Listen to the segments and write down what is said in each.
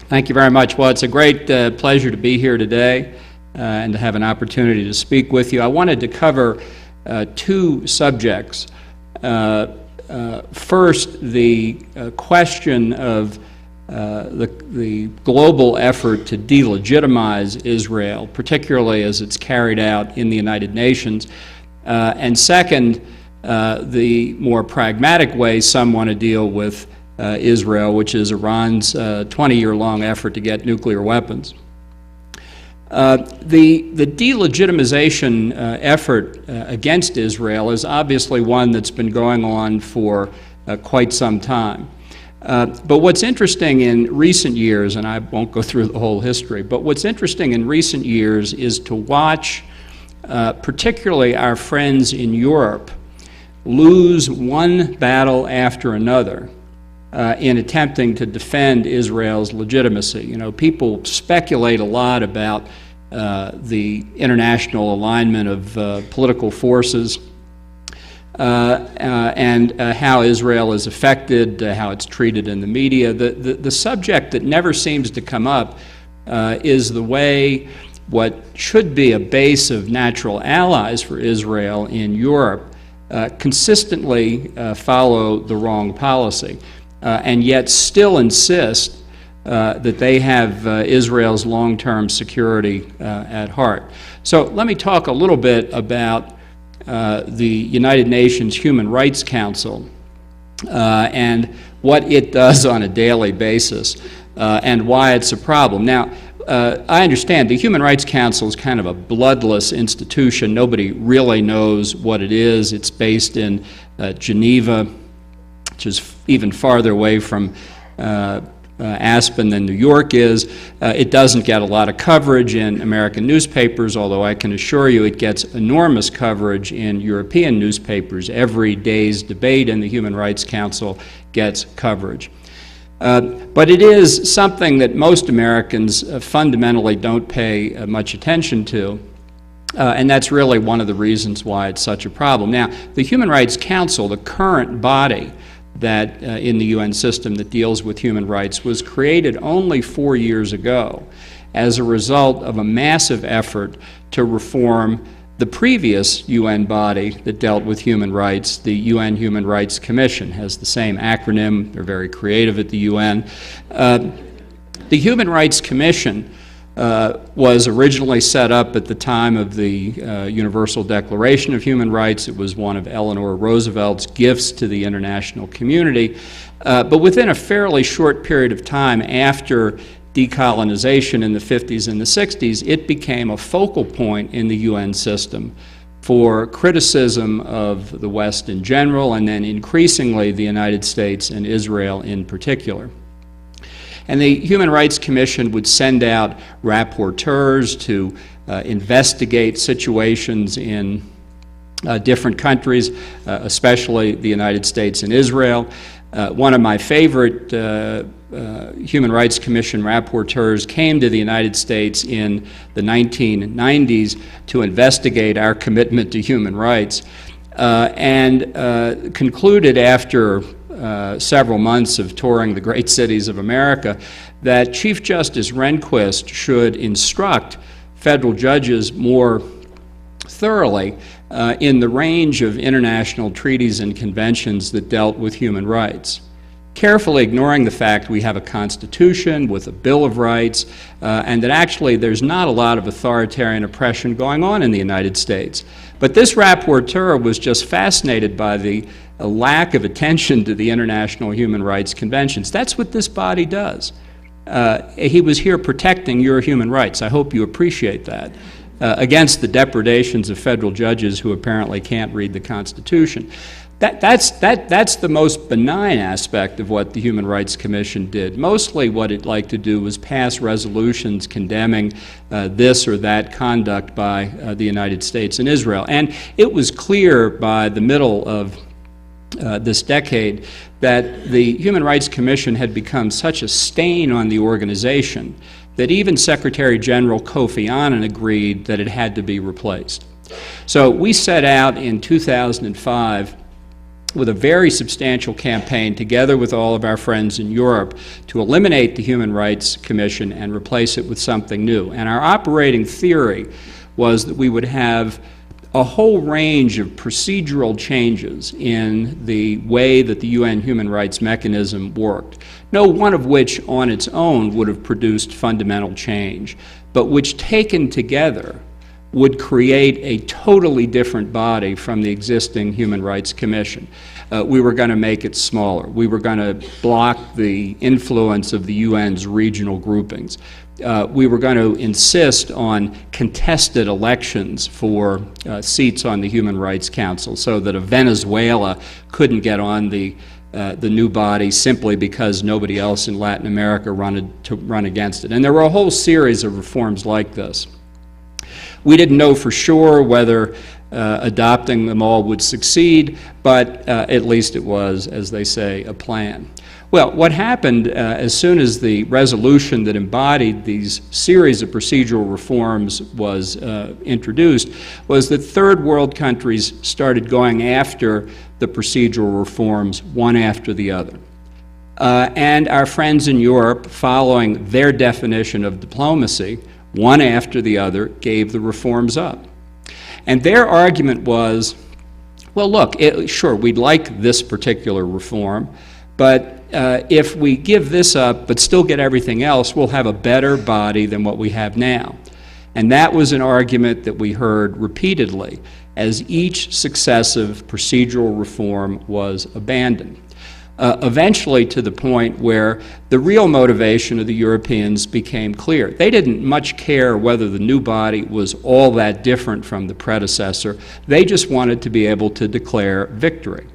Thank you very much. Well, it's a great pleasure to be here today and to have an opportunity to speak with you. I wanted to cover two subjects. First, the question of the global effort to delegitimize Israel, particularly as it's carried out in the United Nations. And second, the more pragmatic way some want to deal with Israel, which is Iran's 20-year-long effort to get nuclear weapons. The delegitimization effort against Israel is obviously one that's been going on for quite some time. But what's interesting in recent years, and I won't go through the whole history, but what's interesting in recent years is to watch particularly our friends in Europe lose one battle after another in attempting to defend Israel's legitimacy. You know, people speculate a lot about the international alignment of political forces and how Israel is affected, how it's treated in the media. The subject that never seems to come up is the way what should be a base of natural allies for Israel in Europe consistently follow the wrong policy. And yet still insist that they have Israel's long-term security at heart. So let me talk a little bit about the United Nations Human Rights Council and what it does on a daily basis and why it's a problem. Now, I understand the Human Rights Council is kind of a bloodless institution. Nobody really knows what it is. It's based in Geneva, which is even farther away from Aspen than New York is. It doesn't get a lot of coverage in American newspapers, although I can assure you it gets enormous coverage in European newspapers. Every day's debate in the Human Rights Council gets coverage. But it is something that most Americans fundamentally don't pay much attention to. And that's really one of the reasons why it's such a problem. Now, the Human Rights Council, the current body that in the UN system that deals with human rights, was created only 4 years ago as a result of a massive effort to reform the previous UN body that dealt with human rights. The UN Human Rights Commission has the same acronym. They're very creative at the UN. The Human Rights Commission was originally set up at the time of the Universal Declaration of Human Rights. It was one of Eleanor Roosevelt's gifts to the international community. But within a fairly short period of time after decolonization in the 50s and the 60s, it became a focal point in the UN system for criticism of the West in general, and then increasingly the United States and Israel in particular. And the Human Rights Commission would send out rapporteurs to investigate situations in different countries, especially the United States and Israel. One of my favorite Human Rights Commission rapporteurs came to the United States in the 1990s to investigate our commitment to human rights and concluded after several months of touring the great cities of America that Chief Justice Rehnquist should instruct federal judges more thoroughly in the range of international treaties and conventions that dealt with human rights, carefully ignoring the fact we have a Constitution with a Bill of Rights and that actually there's not a lot of authoritarian oppression going on in the United States. But this rapporteur was just fascinated by the lack of attention to the international human rights conventions. That's what this body does. He was here protecting your human rights. I hope you appreciate that. Against the depredations of federal judges who apparently can't read the Constitution. That's the most benign aspect of what the Human Rights Commission did. Mostly what it liked to do was pass resolutions condemning this or that conduct by the United States and Israel. And it was clear by the middle of this decade that the Human Rights Commission had become such a stain on the organization that even Secretary General Kofi Annan agreed that it had to be replaced. So we set out in 2005 with a very substantial campaign together with all of our friends in Europe to eliminate the Human Rights Commission and replace it with something new. And our operating theory was that we would have a whole range of procedural changes in the way that the UN human rights mechanism worked, no one of which on its own would have produced fundamental change, but which taken together would create a totally different body from the existing Human Rights Commission. We were going to make it smaller. We were going to block the influence of the UN's regional groupings. We were going to insist on contested elections for seats on the Human Rights Council so that a Venezuela couldn't get on the new body simply because nobody else in Latin America wanted to run against it. And there were a whole series of reforms like this. We didn't know for sure whether adopting them all would succeed, but at least it was, as they say, a plan. Well, what happened as soon as the resolution that embodied these series of procedural reforms was introduced was that third world countries started going after the procedural reforms one after the other. And our friends in Europe, following their definition of diplomacy, one after the other gave the reforms up. And their argument was, well, look, sure, we'd like this particular reform, but if we give this up but still get everything else, we'll have a better body than what we have now. And that was an argument that we heard repeatedly as each successive procedural reform was abandoned. Eventually to the point where the real motivation of the Europeans became clear. They didn't much care whether the new body was all that different from the predecessor. They just wanted to be able to declare victory,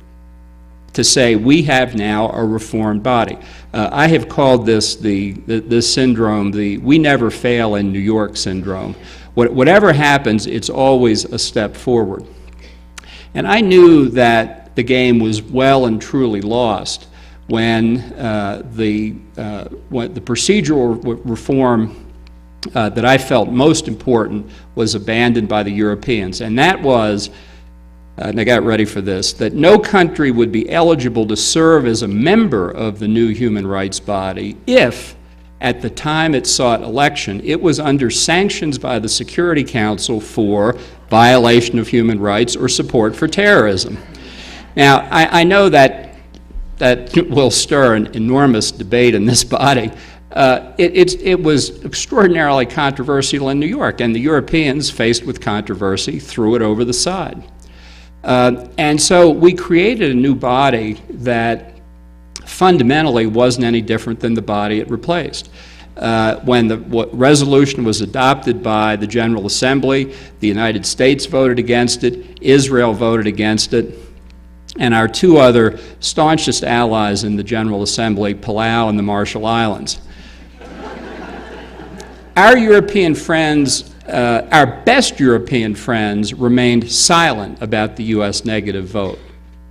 to say we have now a reformed body. I have called this this syndrome the "we never fail in New York" syndrome. Whatever happens, it's always a step forward. And I knew that the game was well and truly lost when the procedural reform that I felt most important was abandoned by the Europeans. And that was, and I got ready for this, that no country would be eligible to serve as a member of the new human rights body if, at the time it sought election, it was under sanctions by the Security Council for violation of human rights or support for terrorism. Now, I know that will stir an enormous debate in this body. It was extraordinarily controversial in New York, and the Europeans, faced with controversy, threw it over the side. And so we created a new body that fundamentally wasn't any different than the body it replaced. When the resolution was adopted by the General Assembly, the United States voted against it, Israel voted against it, and our two other staunchest allies in the General Assembly, Palau and the Marshall Islands. Our European friends, our best European friends, remained silent about the U.S. negative vote.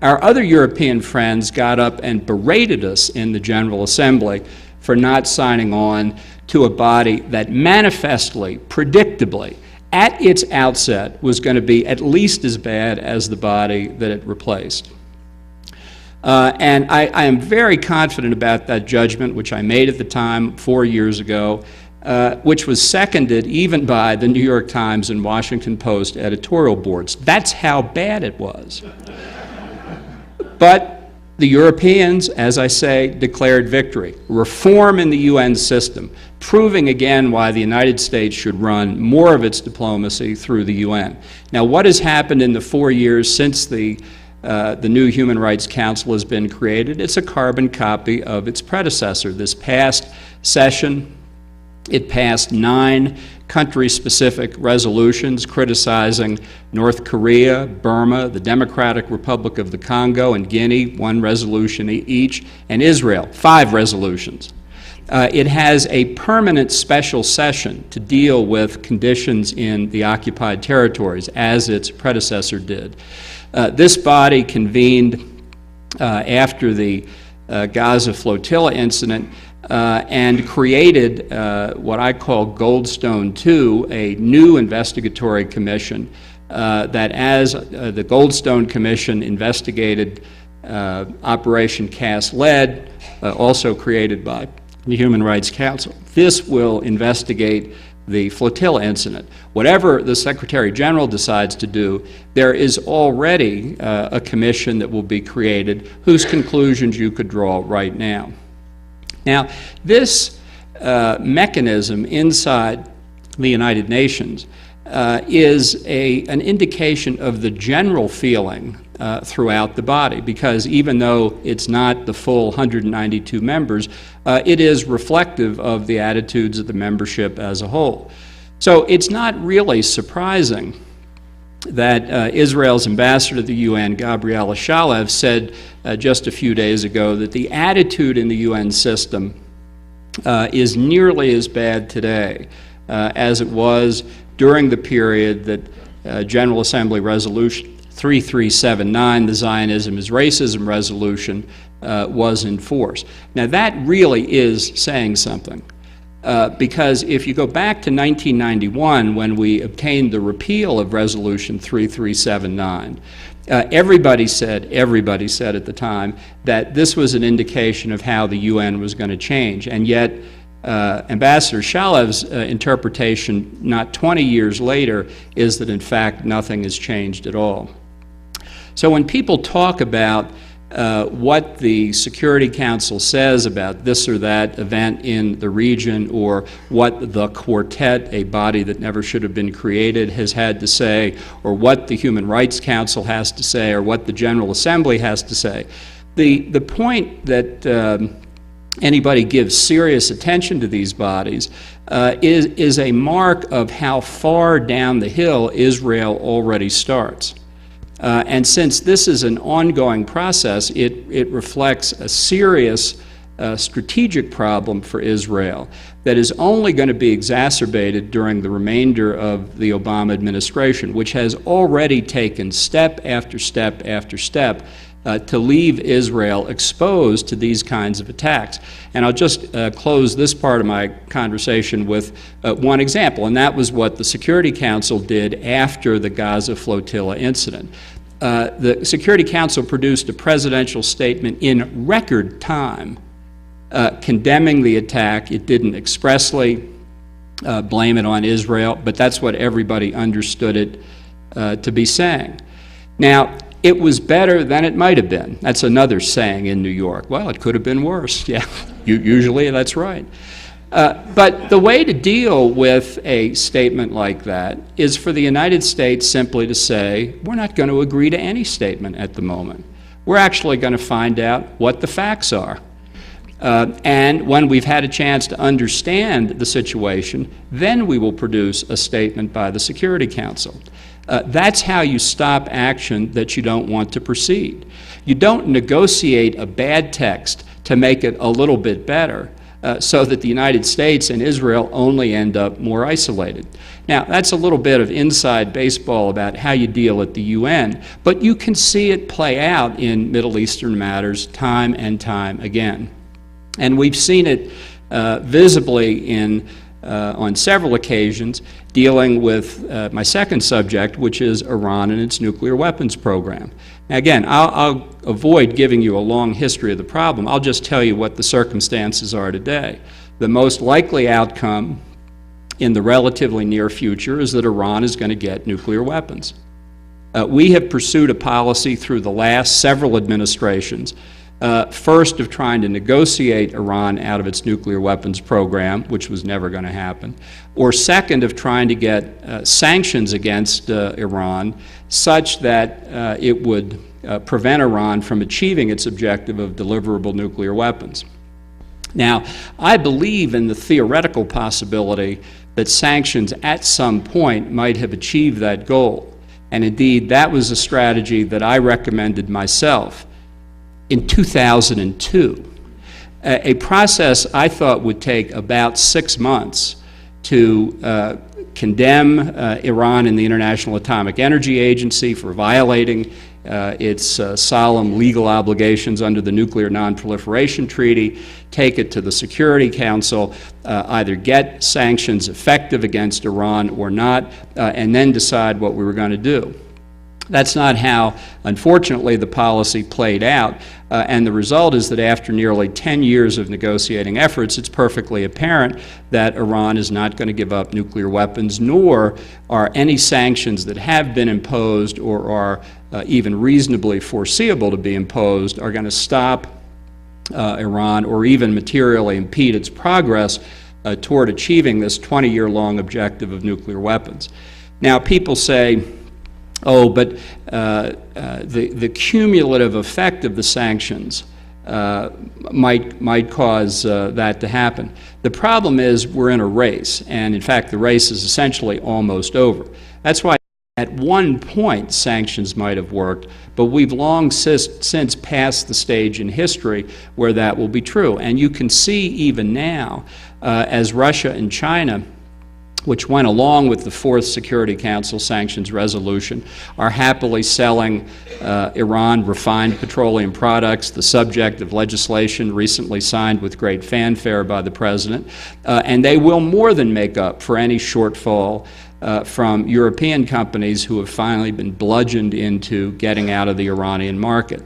Our other European friends got up and berated us in the General Assembly for not signing on to a body that manifestly, predictably, at its outset was going to be at least as bad as the body that it replaced. And I am very confident about that judgment, which I made at the time 4 years ago, which was seconded even by the New York Times and Washington Post editorial boards. That's how bad it was. But the Europeans, as I say, declared victory. Reform in the UN system, proving again why the United States should run more of its diplomacy through the UN. Now, what has happened in the 4 years since the new Human Rights Council has been created? It's a carbon copy of its predecessor. This past session, it passed 9 country-specific resolutions criticizing North Korea, Burma, the Democratic Republic of the Congo, and Guinea, 1 resolution each, and Israel, 5 resolutions. It has a permanent special session to deal with conditions in the occupied territories, as its predecessor did. This body convened after the Gaza flotilla incident and created what I call Goldstone II, a new investigatory commission that, as the Goldstone Commission investigated Operation Cast Lead, also created by the Human Rights Council. This will investigate the flotilla incident. Whatever the Secretary General decides to do, there is already a commission that will be created whose conclusions you could draw right now. Now, this mechanism inside the United Nations is an indication of the general feeling throughout the body, because even though it's not the full 192 members, it is reflective of the attitudes of the membership as a whole. So it's not really surprising that Israel's ambassador to the UN, Gabriela Shalev, said just a few days ago that the attitude in the UN system is nearly as bad today as it was during the period that General Assembly Resolution 3379, the Zionism is Racism resolution, was in force. Now that really is saying something, because if you go back to 1991 when we obtained the repeal of Resolution 3379, everybody said at the time that this was an indication of how the UN was going to change, and yet Ambassador Shalev's interpretation not 20 years later is that in fact nothing has changed at all. So when people talk about what the Security Council says about this or that event in the region, or what the Quartet, a body that never should have been created, has had to say, or what the Human Rights Council has to say, or what the General Assembly has to say, the point that anybody gives serious attention to these bodies is a mark of how far down the hill Israel already starts. And since this is an ongoing process, it reflects a serious strategic problem for Israel that is only going to be exacerbated during the remainder of the Obama administration, which has already taken step after step after step to leave Israel exposed to these kinds of attacks. And I'll just close this part of my conversation with one example, and that was what the Security Council did after the Gaza flotilla incident. The Security Council produced a presidential statement in record time condemning the attack. It didn't expressly blame it on Israel, but that's what everybody understood it to be saying. Now, it was better than it might have been. That's another saying in New York. Well, it could have been worse. Yeah, usually that's right. But the way to deal with a statement like that is for the United States simply to say, we're not going to agree to any statement at the moment. We're actually going to find out what the facts are. And when we've had a chance to understand the situation, then we will produce a statement by the Security Council. That's how you stop action that you don't want to proceed. You don't negotiate a bad text to make it a little bit better so that the United States and Israel only end up more isolated. Now, that's a little bit of inside baseball about how you deal at the UN, but you can see it play out in Middle Eastern matters time and time again. And we've seen it visibly on several occasions dealing with my second subject, which is Iran and its nuclear weapons program. Now, again, I'll avoid giving you a long history of the problem. I'll just tell you what the circumstances are today. The most likely outcome in the relatively near future is that Iran is going to get nuclear weapons. We have pursued a policy through the last several administrations, first of trying to negotiate Iran out of its nuclear weapons program, which was never going to happen, or second of trying to get sanctions against Iran such that it would prevent Iran from achieving its objective of deliverable nuclear weapons. Now, I believe in the theoretical possibility that sanctions at some point might have achieved that goal, and indeed that was a strategy that I recommended myself in 2002, a process I thought would take about 6 months to condemn Iran in the International Atomic Energy Agency for violating its solemn legal obligations under the Nuclear Non-Proliferation Treaty, take it to the Security Council, either get sanctions effective against Iran or not, and then decide what we were going to do. That's not how, unfortunately, the policy played out, and the result is that after nearly 10 years of negotiating efforts, it's perfectly apparent that Iran is not going to give up nuclear weapons, nor are any sanctions that have been imposed or are even reasonably foreseeable to be imposed are going to stop Iran or even materially impede its progress toward achieving this 20-year-long objective of nuclear weapons. Now, people say, oh, but the cumulative effect of the sanctions might cause that to happen. The problem is we're in a race, and in fact the race is essentially almost over. That's why at one point sanctions might have worked, but we've long since passed the stage in history where that will be true. And you can see even now, as Russia and China, which went along with the Fourth Security Council sanctions resolution, are happily selling Iran refined petroleum products, the subject of legislation recently signed with great fanfare by the President, and they will more than make up for any shortfall from European companies who have finally been bludgeoned into getting out of the Iranian market.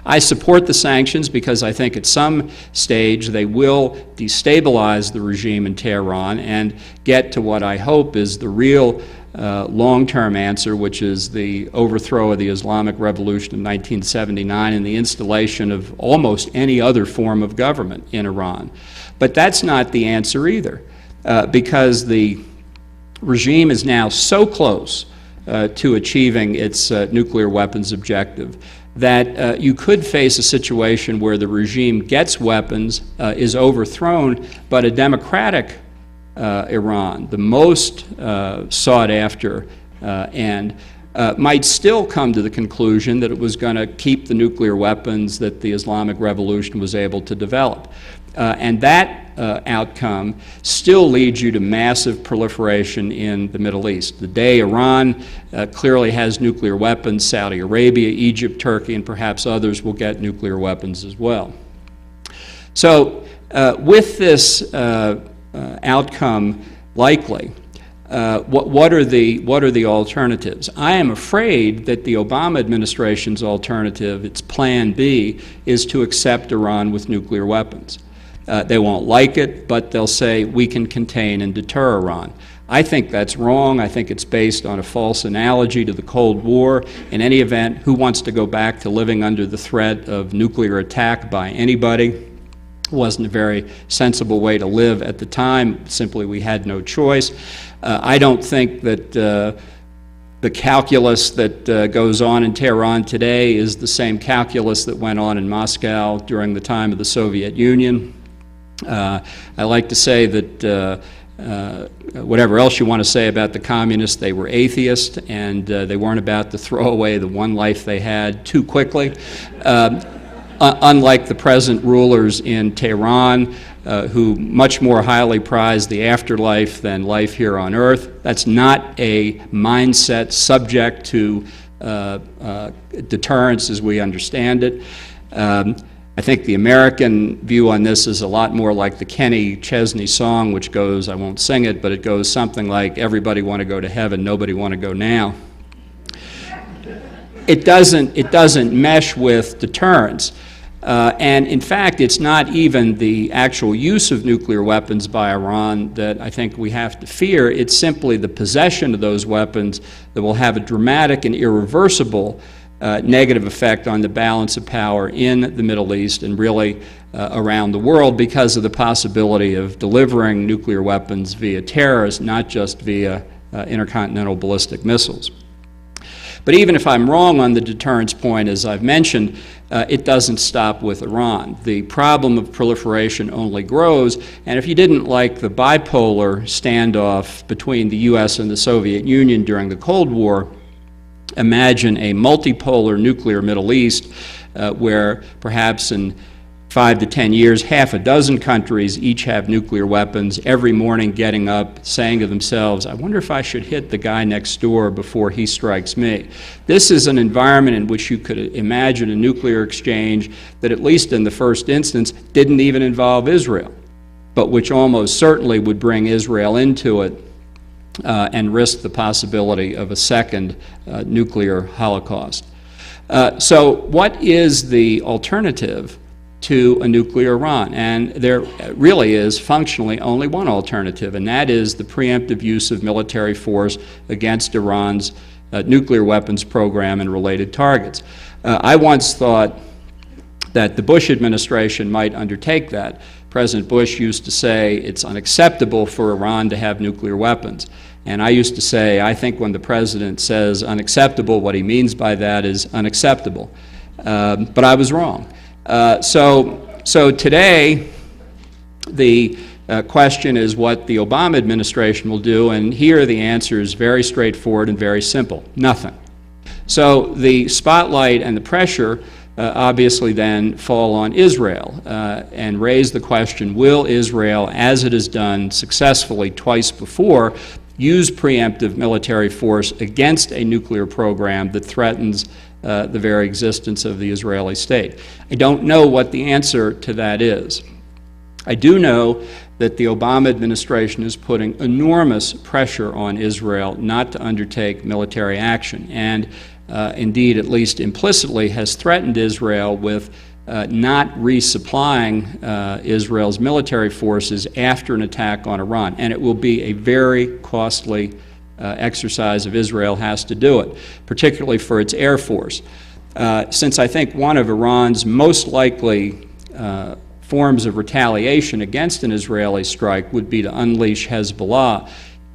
I support the sanctions because I think at some stage they will destabilize the regime in Tehran and get to what I hope is the real long-term answer, which is the overthrow of the Islamic Revolution of 1979 and the installation of almost any other form of government in Iran. But that's not the answer either, because the regime is now so close to achieving its nuclear weapons objective that you could face a situation where the regime gets weapons, is overthrown, but a democratic Iran, the most sought after and might still come to the conclusion that it was going to keep the nuclear weapons that the Islamic Revolution was able to develop. And that outcome still leads you to massive proliferation in the Middle East. The day Iran clearly has nuclear weapons, Saudi Arabia, Egypt, Turkey, and perhaps others will get nuclear weapons as well. So with this outcome likely, what are the alternatives? I am afraid that the Obama administration's alternative, its plan B, is to accept Iran with nuclear weapons. They won't like it, but they'll say we can contain and deter Iran. I think that's wrong. I think it's based on a false analogy to the Cold War. In any event, who wants to go back to living under the threat of nuclear attack by anybody? It wasn't a very sensible way to live at the time. Simply, we had no choice. I don't think that the calculus that goes on in Tehran today is the same calculus that went on in Moscow during the time of the Soviet Union. I like to say that whatever else you want to say about the communists, they were atheists, and they weren't about to throw away the one life they had too quickly. Unlike the present rulers in Tehran, who much more highly prize the afterlife than life here on earth. That's not a mindset subject to deterrence as we understand it. I think the American view on this is a lot more like the Kenny Chesney song, which goes, I won't sing it, but it goes something like, everybody want to go to heaven, nobody want to go now. It doesn't mesh with deterrence. And in fact, it's not even the actual use of nuclear weapons by Iran that I think we have to fear. It's simply the possession of those weapons that will have a dramatic and irreversible negative effect on the balance of power in the Middle East and really around the world because of the possibility of delivering nuclear weapons via terrorists, not just via intercontinental ballistic missiles. But even if I'm wrong on the deterrence point, as I've mentioned, it doesn't stop with Iran. The problem of proliferation only grows, and if you didn't like the bipolar standoff between the U.S. and the Soviet Union during the Cold War, imagine a multipolar nuclear Middle East where perhaps in 5 to 10 years, half a dozen countries each have nuclear weapons, every morning getting up, saying to themselves, I wonder if I should hit the guy next door before he strikes me. This is an environment in which you could imagine a nuclear exchange that, at least in the first instance, didn't even involve Israel, but which almost certainly would bring Israel into it and risk the possibility of a second nuclear holocaust. So what is the alternative to a nuclear Iran? And there really is functionally only one alternative, and that is the preemptive use of military force against Iran's nuclear weapons program and related targets. I once thought that the Bush administration might undertake that. President Bush used to say it's unacceptable for Iran to have nuclear weapons. And I used to say, I think when the president says unacceptable, what he means by that is unacceptable. But I was wrong. So today, the question is what the Obama administration will do, and here the answer is very straightforward and very simple: nothing. So the spotlight and the pressure obviously then fall on Israel and raise the question, will Israel, as it has done successfully twice before, use preemptive military force against a nuclear program that threatens the very existence of the Israeli state? I don't know what the answer to that is. I do know that the Obama administration is putting enormous pressure on Israel not to undertake military action, and indeed, at least implicitly, has threatened Israel with not resupplying Israel's military forces after an attack on Iran. And it will be a very costly exercise if Israel has to do it, particularly for its Air Force. Since I think one of Iran's most likely forms of retaliation against an Israeli strike would be to unleash Hezbollah,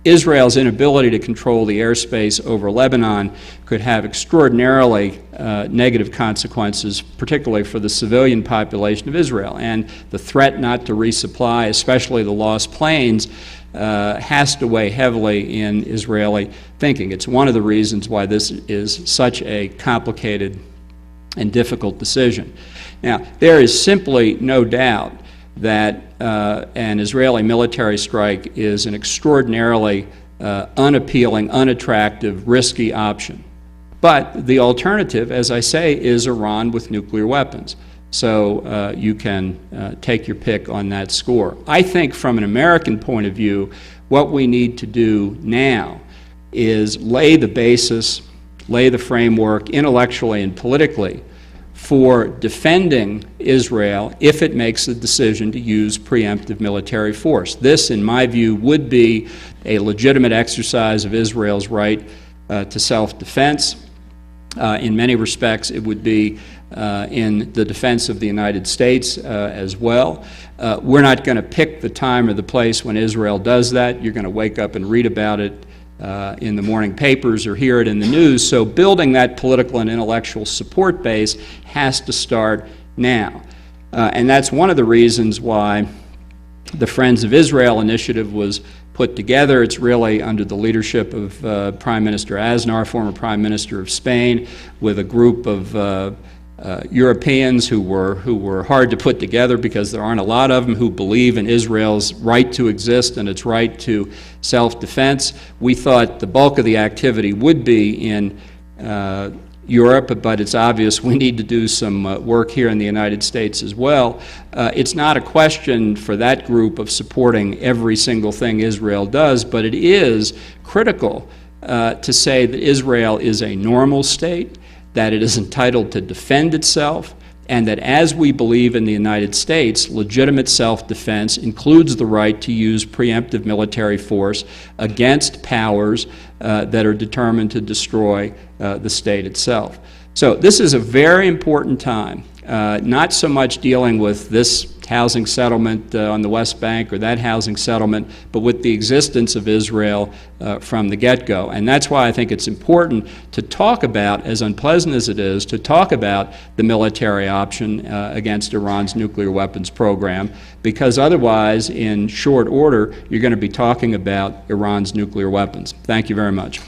Israel's inability to control the airspace over Lebanon could have extraordinarily negative consequences, particularly for the civilian population of Israel. And the threat not to resupply, especially the lost planes, has to weigh heavily in Israeli thinking. It's one of the reasons why this is such a complicated and difficult decision. Now, there is simply no doubt that an Israeli military strike is an extraordinarily unappealing, unattractive, risky option. But the alternative, as I say, is Iran with nuclear weapons. So you can take your pick on that score. I think from an American point of view, what we need to do now is lay the basis, lay the framework intellectually and politically for defending Israel if it makes the decision to use preemptive military force. This, in my view, would be a legitimate exercise of Israel's right to self-defense. In many respects, it would be in the defense of the United States as well. We're not going to pick the time or the place when Israel does that. You're going to wake up and read about it in the morning papers or hear it in the news. So building that political and intellectual support base has to start now. And that's one of the reasons why the Friends of Israel initiative was put together. It's really under the leadership of Prime Minister Aznar, former Prime Minister of Spain, with a group of Europeans who were hard to put together because there aren't a lot of them who believe in Israel's right to exist and its right to self-defense. We thought the bulk of the activity would be in Europe, but it's obvious we need to do some work here in the United States as well. It's not a question for that group of supporting every single thing Israel does, but it is critical to say that Israel is a normal state, that it is entitled to defend itself, and that as we believe in the United States, legitimate self-defense includes the right to use preemptive military force against powers that are determined to destroy the state itself. So this is a very important time, not so much dealing with this housing settlement on the West Bank or that housing settlement, but with the existence of Israel from the get-go. And that's why I think it's important to talk about, as unpleasant as it is, to talk about the military option against Iran's nuclear weapons program, because otherwise, in short order, you're going to be talking about Iran's nuclear weapons. Thank you very much.